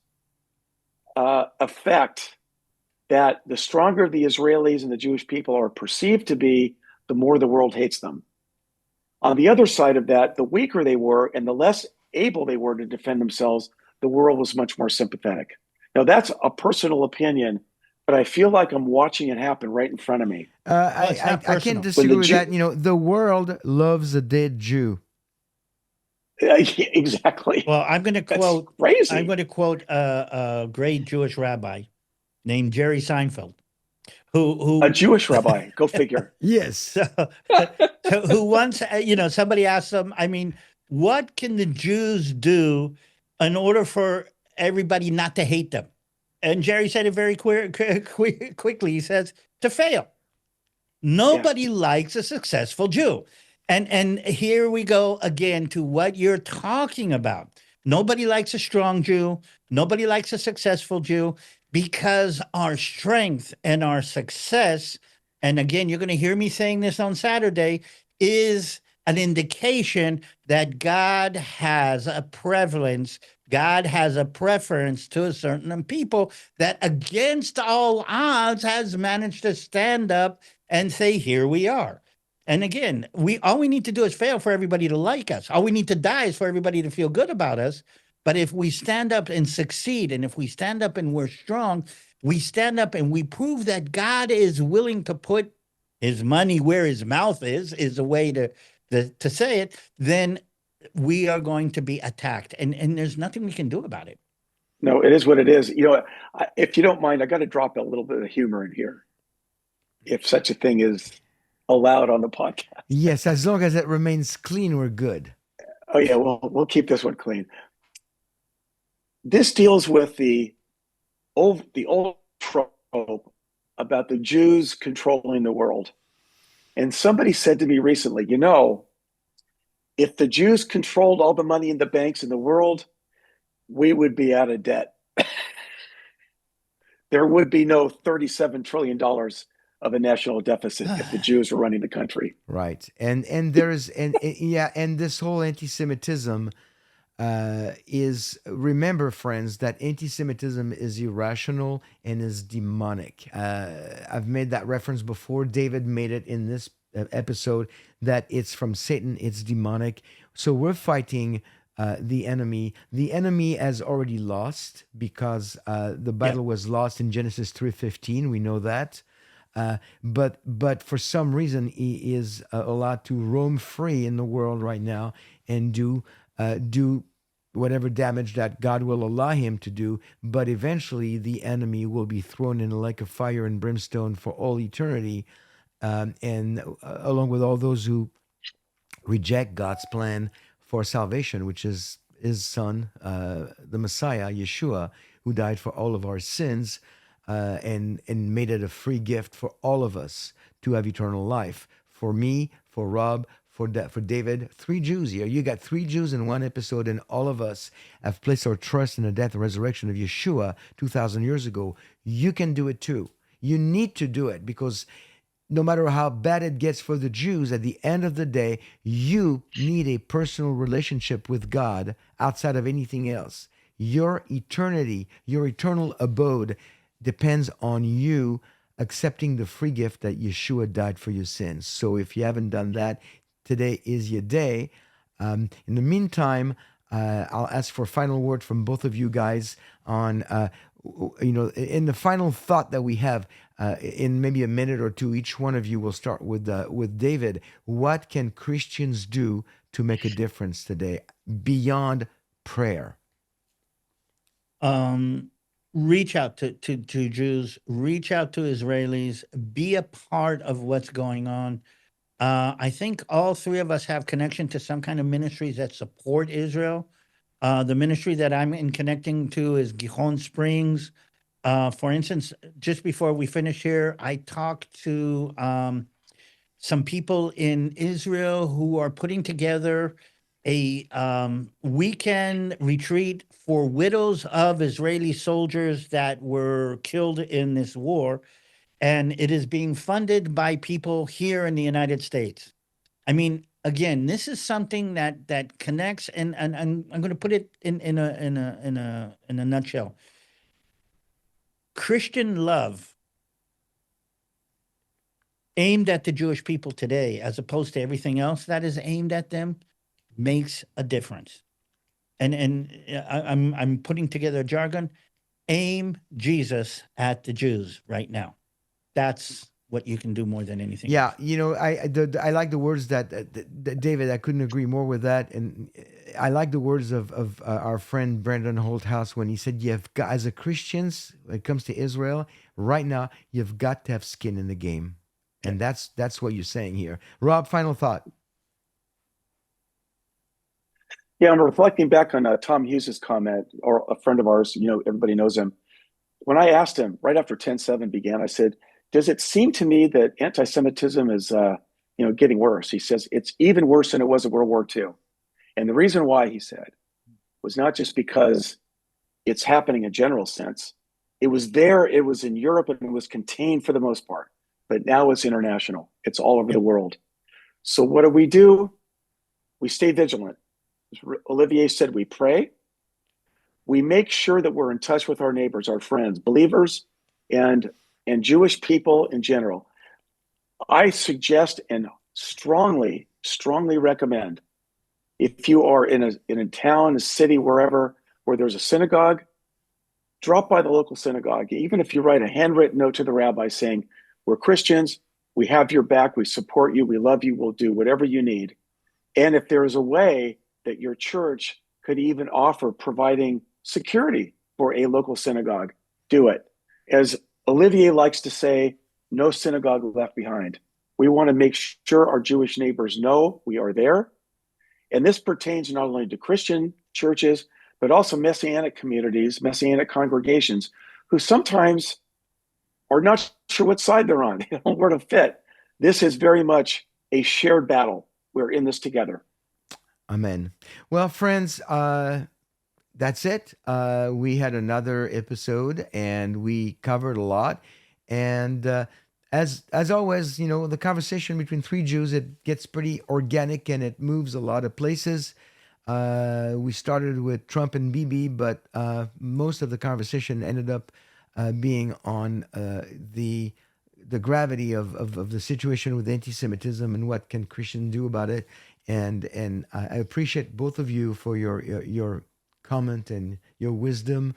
effect that the stronger the Israelis and the Jewish people are perceived to be, the more the world hates them. On the other side of that, the weaker they were and the less able they were to defend themselves, the world was much more sympathetic. Now, that's a personal opinion, but I feel like I'm watching it happen right in front of me. I can't disagree with that. You know, the world loves a dead Jew. Exactly. Well, I'm going to That's quote. I'm crazy. going to quote a great Jewish rabbi named Jerry Seinfeld, who A Jewish rabbi, go figure. Yes. so, so who once, somebody asked him, I mean, what can the Jews do in order for everybody not to hate them? And Jerry said it very quickly. He says, to fail. Yeah. Nobody likes a successful Jew. And here we go again to what you're talking about. Nobody likes a strong Jew. Nobody likes a successful Jew because our strength and our success, and again, you're going to hear me saying this on Saturday, is an indication that God has a prevalence, God has a preference to a certain people that against all odds has managed to stand up and say, here we are. And again, we all we need to do is fail for everybody to like us. All we need to die is for everybody to feel good about us. But if we stand up and succeed, and if we stand up and we're strong, we stand up and we prove that God is willing to put his money where his mouth is a way to say it, then we are going to be attacked. And there's nothing we can do about it. No, it is what it is. If you don't mind, I got to drop a little bit of humor in here, if such a thing is allowed on the podcast. Yes, as long as it remains clean, we're good. Oh yeah, we'll keep this one clean. This deals with the old trope about the Jews controlling the world. And somebody said to me recently, if the Jews controlled all the money in the banks in the world, we would be out of debt. There would be no $37 trillion of a national deficit if the Jews were running the country. Right. And there's yeah, and this whole anti-Semitism is, remember, friends, that anti-Semitism is irrational and is demonic. I've made that reference before. David made it in this episode, that it's from Satan, it's demonic. So we're fighting the enemy. The enemy has already lost, because the battle was lost in Genesis 3:15. We know that. But for some reason he is allowed to roam free in the world right now and do whatever damage that God will allow him to do. But eventually the enemy will be thrown in a lake of fire and brimstone for all eternity, and along with all those who reject God's plan for salvation, which is his son, the Messiah, Yeshua, who died for all of our sins, and made it a free gift for all of us to have eternal life. For me, for Rob, for David, 3 Jews here. You got 3 Jews in one episode, and all of us have placed our trust in the death and resurrection of Yeshua 2,000 years ago. You can do it too. You need to do it, because no matter how bad it gets for the Jews, at the end of the day, you need a personal relationship with God outside of anything else. Your eternity, your eternal abode depends on you accepting the free gift that Yeshua died for your sins. So if you haven't done that, today is your day. In the meantime, I'll ask for a final word from both of you guys on, in the final thought that we have, in maybe a minute or two, each one of you will start with David. What can Christians do to make a difference today beyond prayer? Reach out to Jews, reach out to Israelis, be a part of what's going on. I think all 3 of us have connection to some kind of ministries that support Israel. The ministry that I'm in connecting to is Gihon Springs. For instance, just before we finish here, I talked to some people in Israel who are putting together a weekend retreat for widows of Israeli soldiers that were killed in this war. And it is being funded by people here in the United States. I mean, again, this is something that connects, and I'm going to put it in a nutshell. Christian love aimed at the Jewish people today, as opposed to everything else that is aimed at them, makes a difference. And I'm putting together a jargon. Aim Jesus at the Jews right now. That's what you can do more than anything Yeah, else. I like the words that David. I couldn't agree more with that, and I like the words of our friend Brandon Holthouse when he said, "You've got as a Christians when it comes to Israel right now, you've got to have skin in the game," Yeah. and that's what you're saying here. Rob, final thought. Yeah, I'm reflecting back on Tom Hughes's comment, or a friend of ours, everybody knows him. When I asked him right after 10/7 began, I said, "Does it seem to me that anti-Semitism is, getting worse?" He says, "It's even worse than it was in World War II." And the reason why, he said, was not just because it's happening in general sense. It was there, it was in Europe, and it was contained for the most part. But now it's international. It's all over the world. So what do? We stay vigilant. As Olivier said, we pray. We make sure that we're in touch with our neighbors, our friends, believers, and Jewish people in general. I suggest and strongly, strongly recommend, if you are in a town, a city, wherever, where there's a synagogue, drop by the local synagogue. Even if you write a handwritten note to the rabbi saying, "We're Christians, we have your back, we support you, we love you, we'll do whatever you need." And if there is a way that your church could even offer providing security for a local synagogue, do it. As Olivier likes to say, no synagogue left behind. We want to make sure our Jewish neighbors know we are there. And this pertains not only to Christian churches, but also Messianic communities, Messianic congregations, who sometimes are not sure what side they're on. They don't know where to fit. This is very much a shared battle. We're in this together. Amen. Well, friends, that's it. We had another episode, and we covered a lot. And as always, the conversation between three Jews, it gets pretty organic and it moves a lot of places. We started with Trump and Bibi, but most of the conversation ended up being on the gravity of the situation with anti-Semitism and what can Christians do about it. And I appreciate both of you for your comment and your wisdom.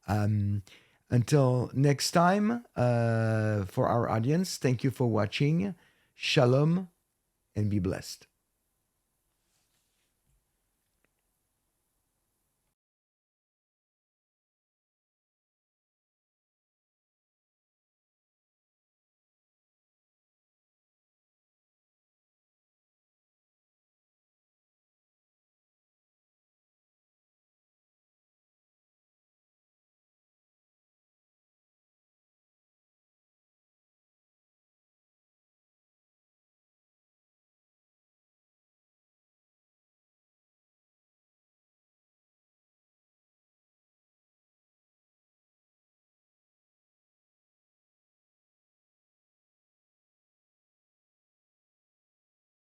Until next time, for our audience, thank you for watching. Shalom and be blessed.